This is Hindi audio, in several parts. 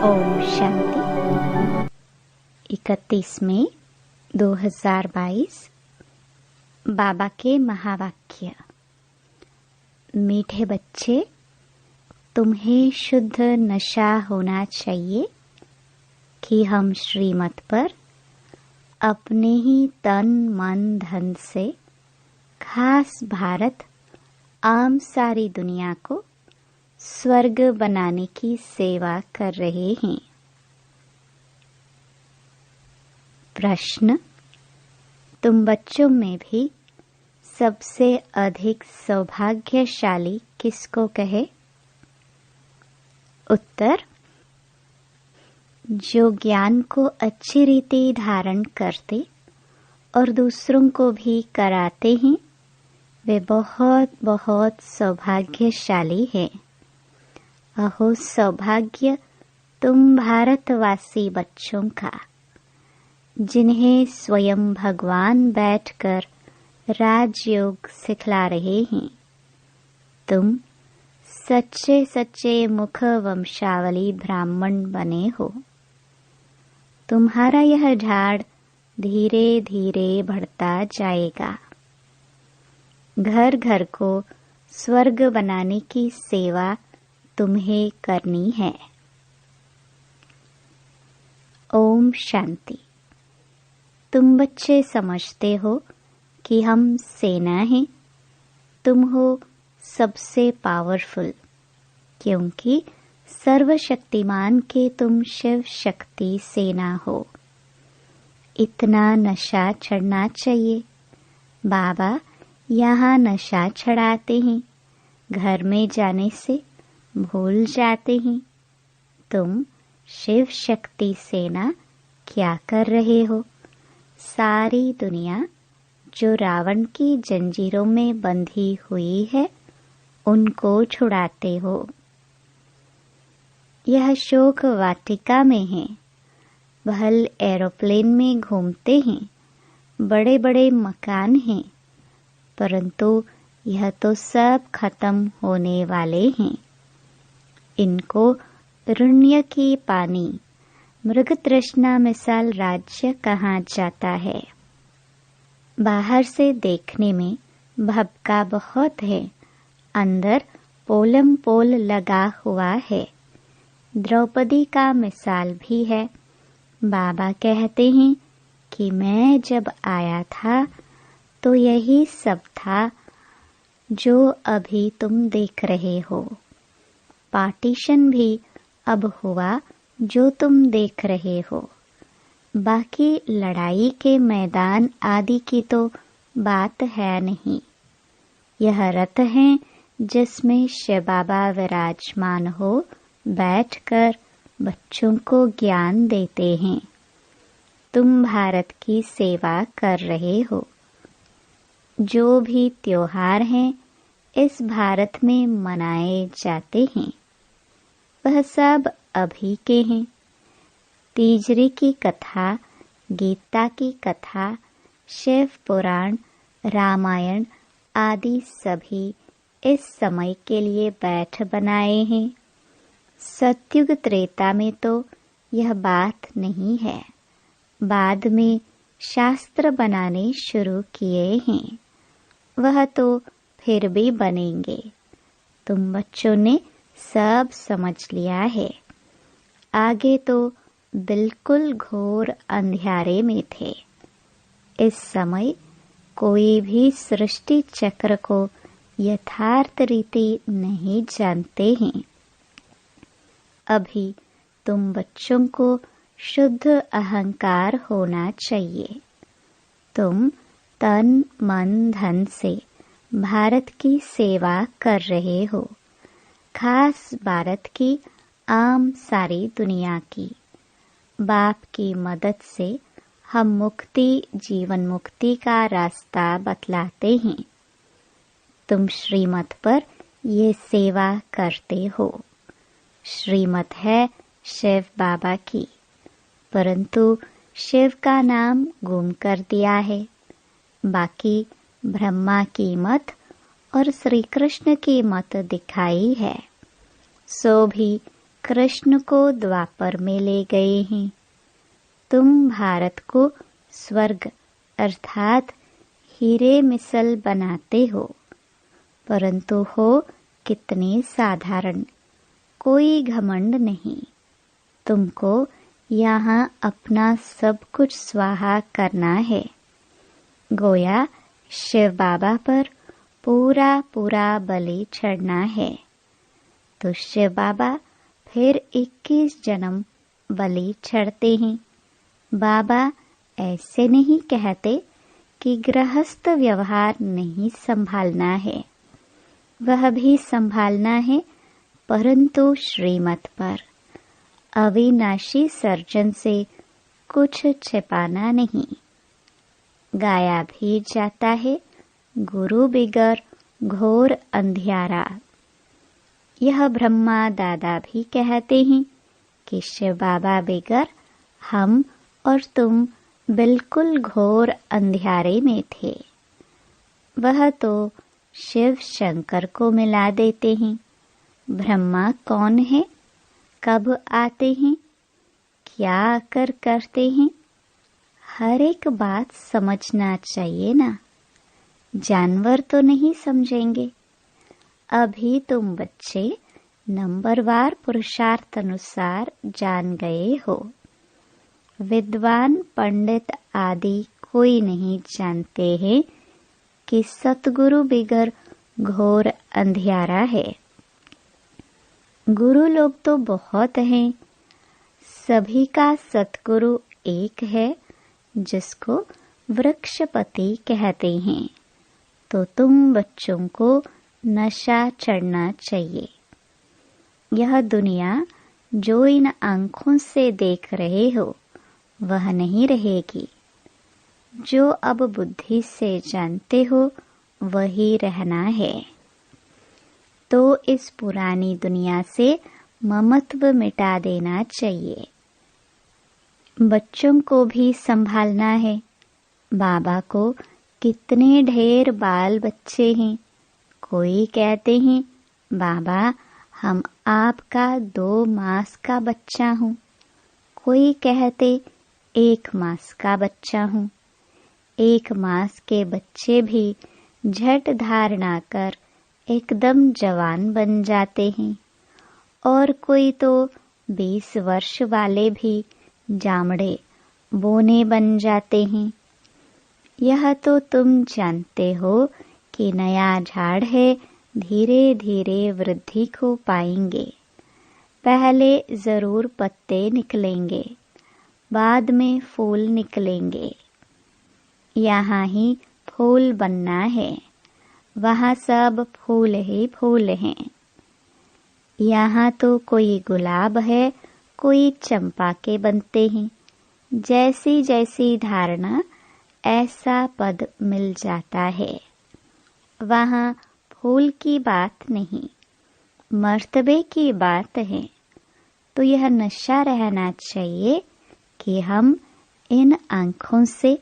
ओम शांति। 31 मई 2022। बाबा के महावाक्य। मीठे बच्चे, तुम्हें शुद्ध नशा होना चाहिए कि हम श्रीमत पर अपने ही तन मन धन से खास भारत आम सारी दुनिया को स्वर्ग बनाने की सेवा कर रहे हैं। प्रश्न: तुम बच्चों में भी सबसे अधिक सौभाग्यशाली किसको कहे? उत्तर: जो ज्ञान को अच्छी रीति धारण करते और दूसरों को भी कराते हैं, वे बहुत बहुत सौभाग्यशाली हैं। अहो सौभाग्य तुम भारतवासी बच्चों का, जिन्हें स्वयं भगवान बैठकर राजयोग सिखला रहे हैं। तुम सच्चे सच्चे मुख वंशावली ब्राह्मण बने हो। तुम्हारा यह झाड़ धीरे धीरे बढ़ता जाएगा। घर घर को स्वर्ग बनाने की सेवा तुम्हें करनी है। ओम शांति। तुम बच्चे समझते हो कि हम सेना हैं। तुम हो सबसे पावरफुल, क्योंकि सर्वशक्तिमान के तुम शिव शक्ति सेना हो। इतना नशा चढ़ना चाहिए। बाबा यहाँ नशा चढ़ाते हैं, घर में जाने से भूल जाते हैं। तुम शिव शक्ति सेना क्या कर रहे हो? सारी दुनिया जो रावण की जंजीरों में बंधी हुई है, उनको छुड़ाते हो। यह शोक वाटिका में है। महल एरोप्लेन में घूमते हैं, बड़े बड़े मकान हैं, परंतु यह तो सब खत्म होने वाले हैं। इनको ऋण्य की पानी मृग तृष्णा मिसाल राज्य कहा जाता है। बाहर से देखने में भपका बहुत है, अंदर पोलम पोल लगा हुआ है। द्रौपदी का मिसाल भी है। बाबा कहते हैं कि मैं जब आया था तो यही सब था जो अभी तुम देख रहे हो। पार्टीशन भी अब हुआ जो तुम देख रहे हो। बाकी लड़ाई के मैदान आदि की तो बात है नहीं। यह रथ है जिसमें शिव बाबा विराजमान हो बैठकर बच्चों को ज्ञान देते हैं। तुम भारत की सेवा कर रहे हो। जो भी त्योहार हैं इस भारत में मनाए जाते हैं, वह सब अभी के हैं। तीजरी की कथा, गीता की कथा, शिव पुराण, रामायण आदि सभी इस समय के लिए बैठ बनाए हैं। सतयुग त्रेता में तो यह बात नहीं है। बाद में शास्त्र बनाने शुरू किए हैं, वह तो फिर भी बनेंगे। तुम बच्चों ने सब समझ लिया है। आगे तो बिल्कुल घोर अंधियारे में थे। इस समय कोई भी सृष्टि चक्र को यथार्थ रीति नहीं जानते हैं। अभी तुम बच्चों को शुद्ध अहंकार होना चाहिए। तुम तन मन धन से भारत की सेवा कर रहे हो, खास भारत की आम सारी दुनिया की। बाप की मदद से हम मुक्ति जीवन मुक्ति का रास्ता बतलाते हैं। तुम श्रीमत पर ये सेवा करते हो। श्रीमत है शिव बाबा की, परंतु शिव का नाम गुम कर दिया है। बाकी ब्रह्मा की मत और श्री कृष्ण की मत दिखाई है, सो भी कृष्ण को द्वापर में ले गए हैं। तुम भारत को स्वर्ग अर्थात हीरे मिसल बनाते हो, परंतु हो कितने साधारण, कोई घमंड नहीं। तुमको यहाँ अपना सब कुछ स्वाहा करना है। गोया शिव बाबा पर पूरा पूरा बलि चढ़ना है। तो शिव बाबा फिर 21 जन्म बलि चढ़ते हैं। बाबा ऐसे नहीं कहते कि गृहस्थ व्यवहार नहीं संभालना है, वह भी संभालना है, परंतु श्रीमत पर। अविनाशी सर्जन से कुछ छिपाना नहीं। गाया भी जाता है गुरु बिगर घोर अंधियारा। यह ब्रह्मा दादा भी कहते हैं कि शिव बाबा बिगर हम और तुम बिल्कुल घोर अंधियारे में थे। वह तो शिव शंकर को मिला देते हैं। ब्रह्मा कौन है, कब आते हैं, क्या आकर करते हैं, हर एक बात समझना चाहिए ना। जानवर तो नहीं समझेंगे। अभी तुम बच्चे नंबरवार पुरुषार्थ अनुसार जान गए हो। विद्वान पंडित आदि कोई नहीं जानते हैं कि सतगुरु बिगर घोर अंधियारा है। गुरु लोग तो बहुत हैं, सभी का सतगुरु एक है, जिसको वृक्षपति कहते हैं। तो तुम बच्चों को नशा चढ़ना चाहिए। यह दुनिया जो इन आंखों से देख रहे हो वह नहीं रहेगी। जो अब बुद्धि से जानते हो वही रहना है। तो इस पुरानी दुनिया से ममत्व मिटा देना चाहिए। बच्चों को भी संभालना है। बाबा को कितने ढेर बाल बच्चे हैं। कोई कहते हैं बाबा हम आपका 2 मास का बच्चा हूँ, कोई कहते 1 मास का बच्चा हूँ। 1 मास के बच्चे भी झट धारणा कर एकदम जवान बन जाते हैं, और कोई तो 20 वर्ष वाले भी जामड़े बोने बन जाते हैं। यह तो तुम जानते हो कि नया झाड़ है, धीरे धीरे वृद्धि को पाएंगे। पहले जरूर पत्ते निकलेंगे, बाद में फूल निकलेंगे। यहाँ ही फूल बनना है, वहाँ सब फूल ही फूल हैं। यहाँ तो कोई गुलाब है, कोई चंपा के बनते हैं। जैसी जैसी धारणा ऐसा पद मिल जाता है। वहाँ फूल की बात नहीं, मर्तबे की बात है। तो यह नशा रहना चाहिए कि हम इन आँखों से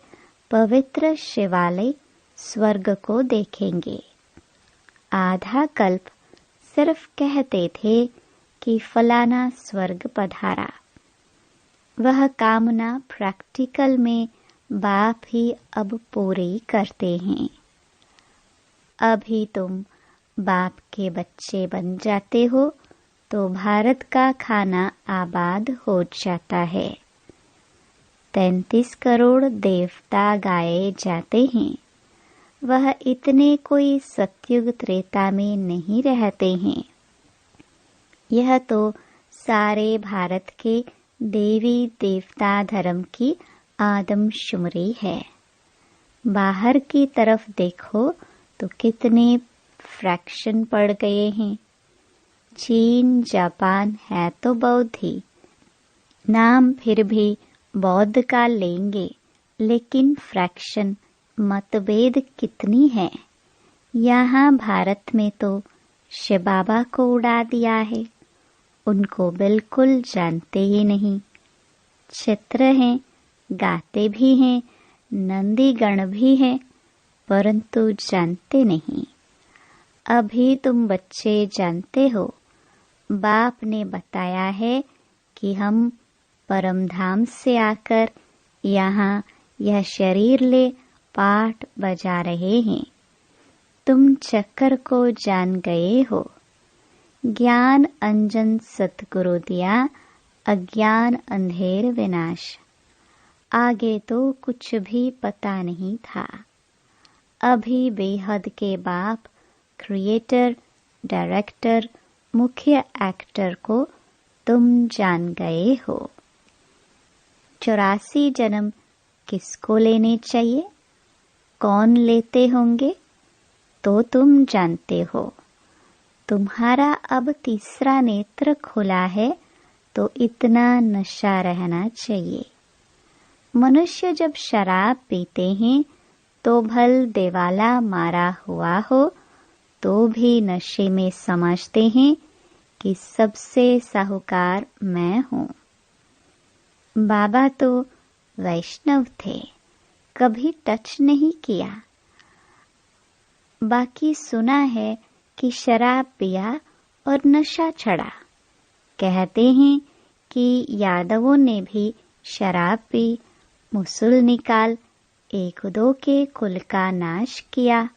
पवित्र शिवालय स्वर्ग को देखेंगे। आधा कल्प सिर्फ कहते थे कि फलाना स्वर्ग पधारा। वह कामना प्रैक्टिकल में बाप ही अब पूरी करते हैं। अभी तुम बाप के बच्चे बन जाते हो तो भारत का खाना आबाद हो जाता है। 33 करोड़ देवता गाए जाते हैं। वह इतने कोई सतयुग त्रेता में नहीं रहते हैं। यह तो सारे भारत के देवी देवता धर्म की आदमशुमारी है। बाहर की तरफ देखो तो कितने फ्रैक्शन पड़ गए हैं। चीन जापान है तो बौद्ध ही, नाम फिर भी बौद्ध का लेंगे, लेकिन फ्रैक्शन मतभेद कितनी है। यहाँ भारत में तो शिव बाबा को उड़ा दिया है, उनको बिल्कुल जानते ही नहीं। चित्र हैं, गाते भी हैं, नंदी गण भी हैं, परंतु जानते नहीं। अभी तुम बच्चे जानते हो, बाप ने बताया है कि हम परम धाम से आकर यहाँ यह शरीर ले पाठ बजा रहे हैं। तुम चक्कर को जान गए हो। ज्ञान अंजन सतगुरु दिया, अज्ञान अंधेर विनाश। आगे तो कुछ भी पता नहीं था। अभी बेहद के बाप क्रिएटर, डायरेक्टर, मुख्य एक्टर को तुम जान गए हो। 84 जन्म किसको लेने चाहिए, कौन लेते होंगे तो तुम जानते हो। तुम्हारा अब तीसरा नेत्र खुला है तो इतना नशा रहना चाहिए। मनुष्य जब शराब पीते हैं तो भल देवाला मारा हुआ हो तो भी नशे में समझते हैं कि सबसे साहूकार मैं हूँ। बाबा तो वैष्णव थे, कभी टच नहीं किया। बाकी सुना है कि शराब पिया और नशा चढ़ा। कहते हैं कि यादवों ने भी शराब पी, मुसुल निकाल 1-2 के कुल का नाश किया।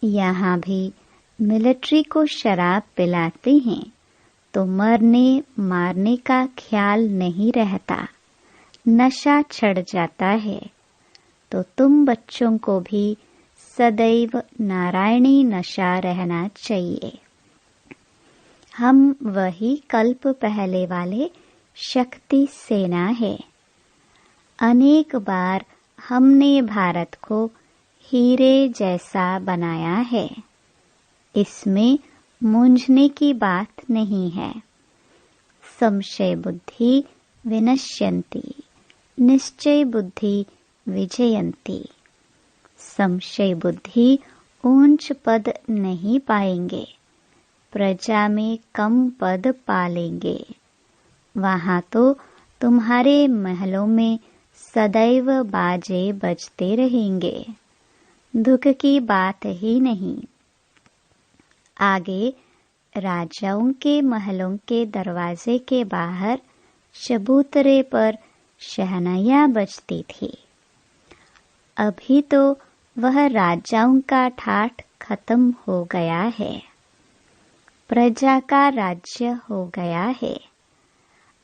यहाँ भी मिलिट्री को शराब पिलाते हैं तो मरने मारने का ख्याल नहीं रहता, नशा चढ़ जाता है। तो तुम बच्चों को भी सदैव नारायणी नशा रहना चाहिए। हम वही कल्प पहले वाले शक्ति सेना है। अनेक बार हमने भारत को हीरे जैसा बनाया है, इसमें मूंझने की बात नहीं है। संशय बुद्धि विनश्यन्ति, निश्चय बुद्धि विजयन्ति। संशय बुद्धि ऊंच पद नहीं पाएंगे, प्रजा में कम पद पालेंगे। वहाँ तो तुम्हारे महलों में सदैव बाजे बजते रहेंगे, दुख की बात ही नहीं। आगे राजाओं के महलों के दरवाजे के बाहर चबूतरे पर शहनाइयाँ बजती थी। अभी तो वह राजाओं का ठाठ खत्म हो गया है, प्रजा का राज्य हो गया है।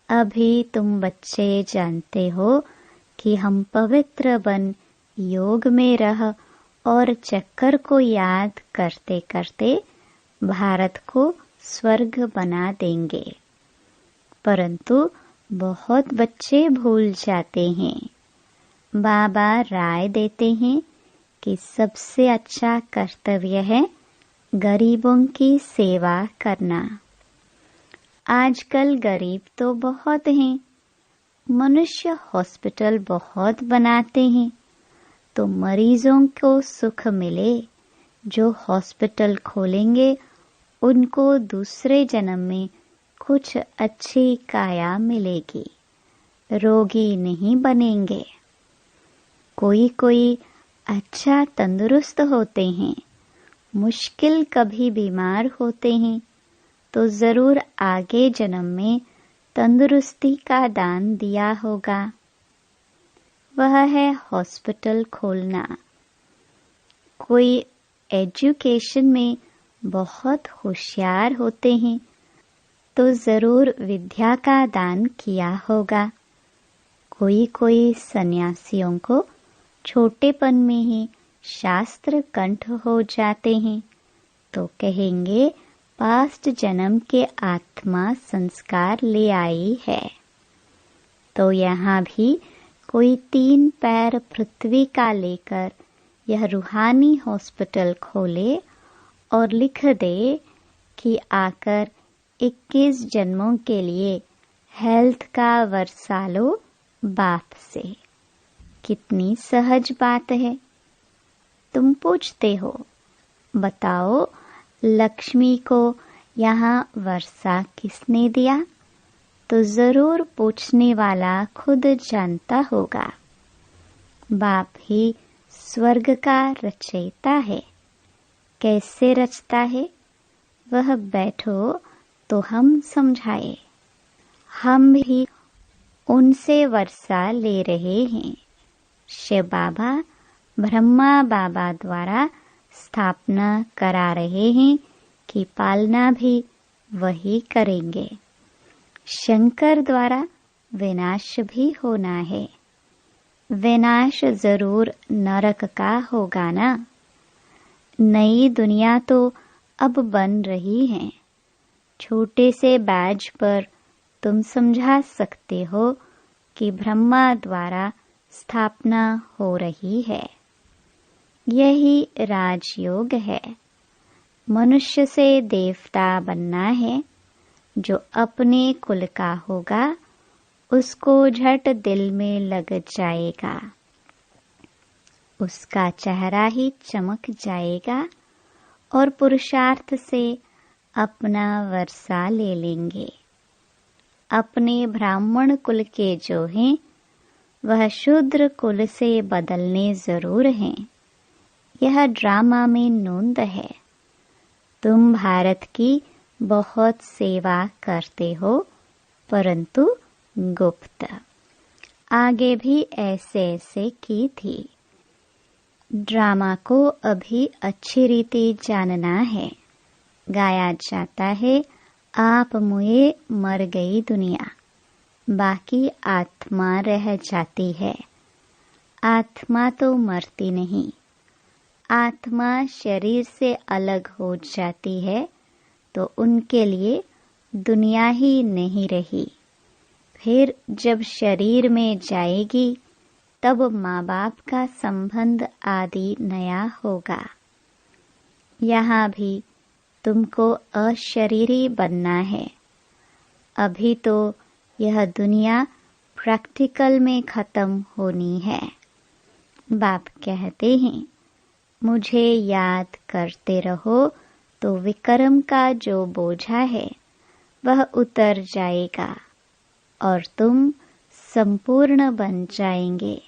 अभी तुम बच्चे जानते हो कि हम पवित्र बन योग में रह और चक्कर को याद करते करते भारत को स्वर्ग बना देंगे। परंतु बहुत बच्चे भूल जाते हैं। बाबा राय देते हैं कि सबसे अच्छा कर्तव्य है गरीबों की सेवा करना। आजकल गरीब तो बहुत हैं, मनुष्य हॉस्पिटल बहुत बनाते हैं तो मरीजों को सुख मिले। जो हॉस्पिटल खोलेंगे उनको दूसरे जन्म में कुछ अच्छी काया मिलेगी, रोगी नहीं बनेंगे। कोई कोई अच्छा तंदुरुस्त होते हैं, मुश्किल कभी बीमार होते हैं तो जरूर आगे जन्म में तंदुरुस्ती का दान दिया होगा। वह है हॉस्पिटल खोलना। कोई एजुकेशन में बहुत होशियार होते हैं तो जरूर विद्या का दान किया होगा। कोई कोई सन्यासियों को छोटेपन में ही शास्त्र कंठ हो जाते हैं तो कहेंगे पास्ट जन्म के आत्मा संस्कार ले आई है। तो यहाँ भी कोई 3 पैर पृथ्वी का लेकर यह रूहानी हॉस्पिटल खोले और लिख दे कि आकर 21 जन्मों के लिए हेल्थ का वर्षा लो बाप से। कितनी सहज बात है। तुम पूछते हो, बताओ लक्ष्मी को यहाँ वर्षा किसने दिया? तो जरूर पूछने वाला खुद जानता होगा। बाप ही स्वर्ग का रचयिता है। कैसे रचता है? वह बैठो तो हम समझाए। हम भी उनसे वर्षा ले रहे हैं। शिव बाबा ब्रह्मा बाबा द्वारा स्थापना करा रहे हैं कि पालना भी वही करेंगे। शंकर द्वारा विनाश भी होना है। विनाश जरूर नरक का होगा ना। नई दुनिया तो अब बन रही है। छोटे से बैज पर तुम समझा सकते हो कि ब्रह्मा द्वारा स्थापना हो रही है। यही राजयोग है। मनुष्य से देवता बनना है। जो अपने कुल का होगा उसको झट दिल में लग जाएगा। उसका चेहरा ही चमक जाएगा और पुरुषार्थ से अपना वर्षा ले लेंगे। अपने ब्राह्मण कुल के जो हैं वह शूद्र कुल से बदलने जरूर हैं। यह ड्रामा में नोंद है। तुम भारत की बहुत सेवा करते हो, परंतु गुप्त। आगे भी ऐसे ऐसे की थी। ड्रामा को अभी अच्छी रीति जानना है। गाया जाता है, आप मुए मर गई दुनिया, बाकी आत्मा रह जाती है। आत्मा तो मरती नहीं। आत्मा शरीर से अलग हो जाती है तो उनके लिए दुनिया ही नहीं रही। फिर जब शरीर में जाएगी तब माँ बाप का संबंध आदि नया होगा। यहाँ भी तुमको अशरीरी बनना है। अभी तो यह दुनिया प्रैक्टिकल में खत्म होनी है। बाप कहते हैं, मुझे याद करते रहो तो विक्रम का जो बोझा है वह उतर जाएगा और तुम संपूर्ण बन जाएंगे।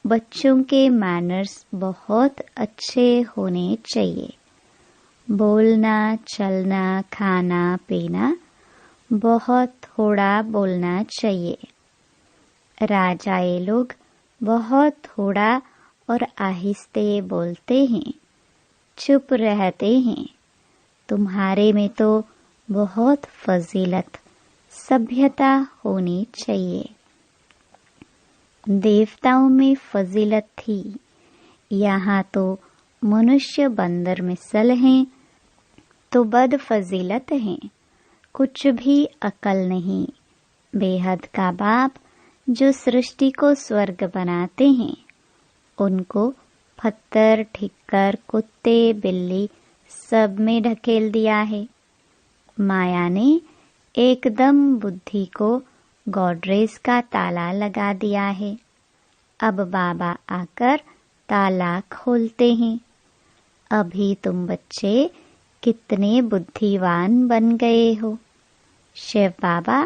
बच्चों के मैनर्स बहुत अच्छे होने चाहिए। बोलना, चलना, खाना, पीना बहुत थोड़ा बोलना चाहिए। राजाए लोग बहुत थोड़ा और आहिस्ते बोलते हैं, चुप रहते हैं। तुम्हारे में तो बहुत फजीलत, सभ्यता होनी चाहिए। देवताओं में फजीलत थी, यहाँ तो मनुष्य बंदर मिसल हैं तो बद फजीलत हैं। कुछ भी अकल नहीं। बेहद का बाप जो सृष्टि को स्वर्ग बनाते हैं उनको पत्थर, ठिक्कर, कुत्ते, बिल्ली सब में ढकेल दिया है। माया ने एकदम बुद्धि को गॉडरेज का ताला लगा दिया है। अब बाबा आकर ताला खोलते हैं। अभी तुम बच्चे कितने बुद्धिवान बन गए हो। शिव बाबा,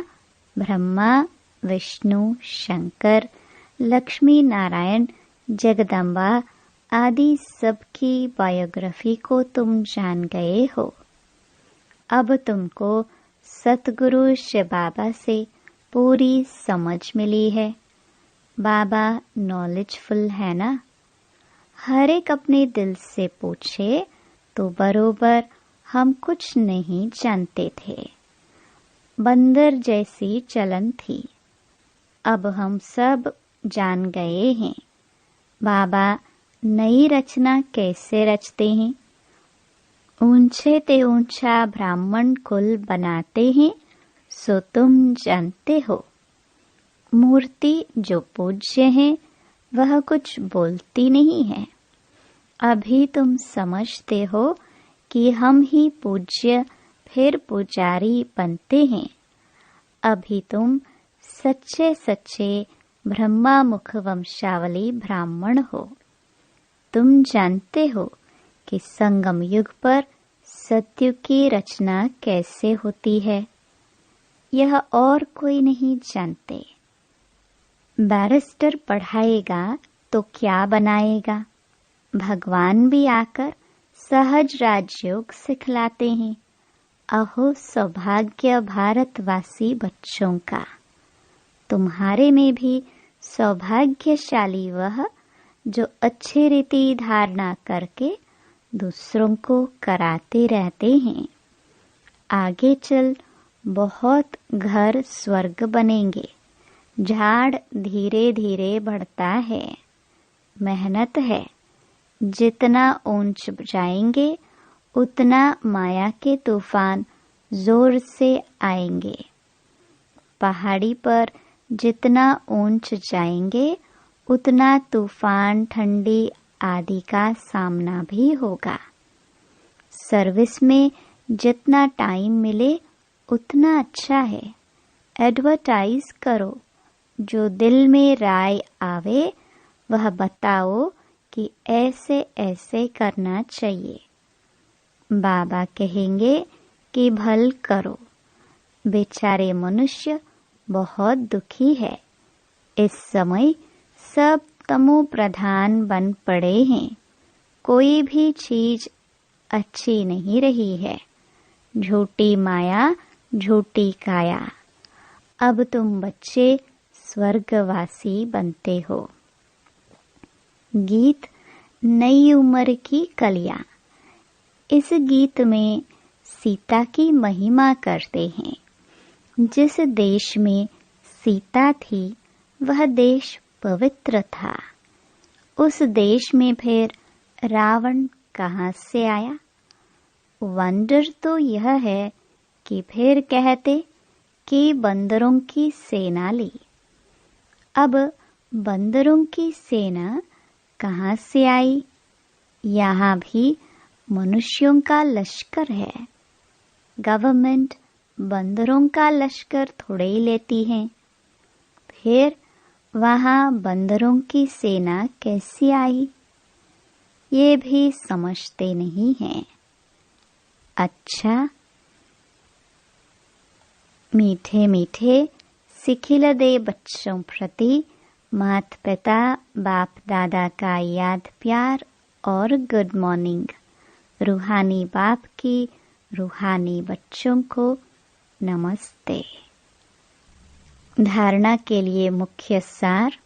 ब्रह्मा, विष्णु, शंकर, लक्ष्मी नारायण, जगदम्बा आदि सबकी बायोग्राफी को तुम जान गए हो। अब तुमको सतगुरु शिव बाबा से पूरी समझ मिली है। बाबा नॉलेजफुल है ना। हर एक अपने दिल से पूछे तो बरोबर हम कुछ नहीं जानते थे। बंदर जैसी चलन थी। अब हम सब जान गए हैं। बाबा नई रचना कैसे रचते हैं। ऊंचे ते ऊंचा ब्राह्मण कुल बनाते हैं, सो तुम जानते हो। मूर्ति जो पूज्य है वह कुछ बोलती नहीं है। अभी तुम समझते हो कि हम ही पूज्य फिर पुजारी बनते हैं। अभी तुम सच्चे सच्चे ब्रह्मा मुख वंशावली ब्राह्मण हो। तुम जानते हो कि संगम युग पर सत्युग की रचना कैसे होती है। यह और कोई नहीं जानते। बैरिस्टर पढ़ाएगा तो क्या बनाएगा। भगवान भी आकर सहज राजयोग सिखलाते हैं। अहो सौभाग्य भारतवासी बच्चों का, तुम्हारे में भी सौभाग्यशाली वह जो अच्छी रीति धारणा करके दूसरों को कराते रहते हैं। आगे चल बहुत घर स्वर्ग बनेंगे। झाड़ धीरे धीरे बढ़ता है, मेहनत है। जितना ऊंच जाएंगे उतना माया के तूफान जोर से आएंगे। पहाड़ी पर जितना ऊंच जाएंगे उतना तूफान, ठंडी आदि का सामना भी होगा। सर्विस में जितना टाइम मिले उतना अच्छा है। एडवर्टाइज करो, जो दिल में राय आवे वह बताओ कि ऐसे ऐसे करना चाहिए। बाबा कहेंगे कि भल करो। बेचारे मनुष्य बहुत दुखी है। इस समय सब तमो प्रधान बन पड़े हैं। कोई भी चीज अच्छी नहीं रही है। झूठी माया, झूठी काया। अब तुम बच्चे स्वर्गवासी बनते हो। गीत नई उम्र की कलियां। इस गीत में सीता की महिमा करते हैं। जिस देश में सीता थी वह देश पवित्र था। उस देश में फिर रावण कहाँ से आया? वंडर तो यह है कि फिर कहते कि बंदरों की सेना ली। अब बंदरों की सेना कहाँ से आई? यहाँ भी मनुष्यों का लश्कर है। गवर्नमेंट बंदरों का लश्कर थोड़े ही लेती है। फिर वहाँ बंदरों की सेना कैसी आई? ये भी समझते नहीं हैं। अच्छा, मीठे मीठे सिखिल दे बच्चों प्रति माता पिता बाप दादा का याद प्यार और गुड मॉर्निंग। रूहानी बाप की रूहानी बच्चों को नमस्ते। धारणा के लिए मुख्य सार।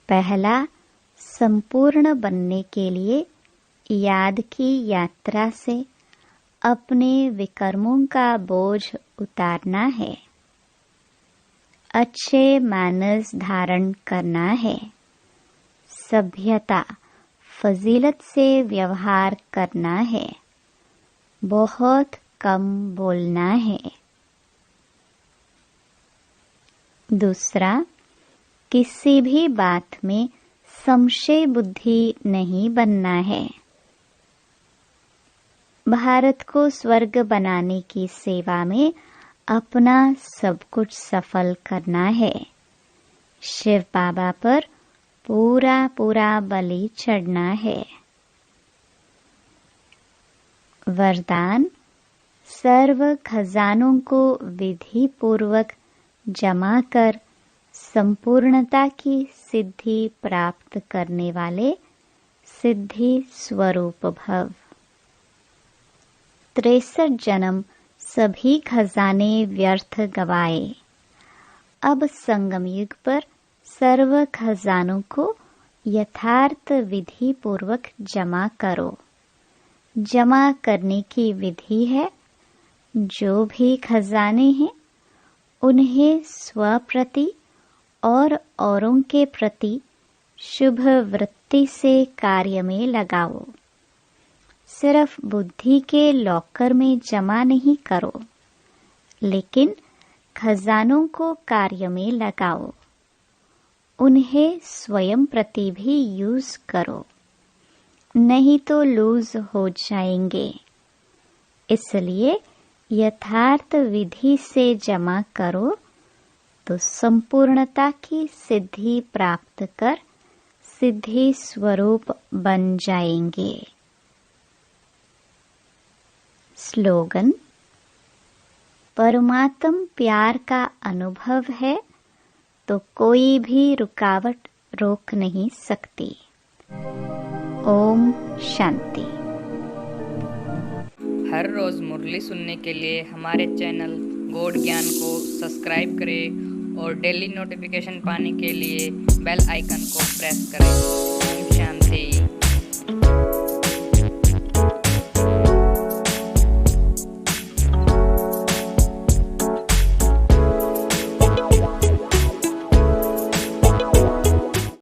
पहला, संपूर्ण बनने के लिए याद की यात्रा से अपने विकर्मों का बोझ उतारना है। अच्छे मैनर्स धारण करना है। सभ्यता, फजीलत से व्यवहार करना है। बहुत कम बोलना है। दूसरा, किसी भी बात में संशय बुद्धि नहीं बनना है। भारत को स्वर्ग बनाने की सेवा में अपना सब कुछ सफल करना है। शिव बाबा पर पूरा पूरा बलि चढ़ना है। वरदान, सर्व खजानों को विधि पूर्वक जमा कर संपूर्णता की सिद्धि प्राप्त करने वाले सिद्धि स्वरूप भव। 63 जन्म सभी खजाने व्यर्थ गवाए। अब संगम युग पर सर्व खजानों को यथार्थ विधि पूर्वक जमा करो। जमा करने की विधि है, जो भी खजाने हैं उन्हें स्वप्रति और औरों के प्रति शुभ वृत्ति से कार्य में लगाओ। सिर्फ बुद्धि के लॉकर में जमा नहीं करो, लेकिन खजानों को कार्य में लगाओ। उन्हें स्वयं प्रति भी यूज करो, नहीं तो लूज हो जाएंगे। इसलिए यथार्थ विधि से जमा करो तो संपूर्णता की सिद्धि प्राप्त कर सिद्धि स्वरूप बन जाएंगे। स्लोगन, परमात्म प्यार का अनुभव है तो कोई भी रुकावट रोक नहीं सकती। ओम शांति। हर रोज़ मुरली सुनने के लिए हमारे चैनल गॉड ज्ञान को सब्सक्राइब करें और डेली नोटिफिकेशन पाने के लिए बेल आइकन को प्रेस करें। ओम शांति।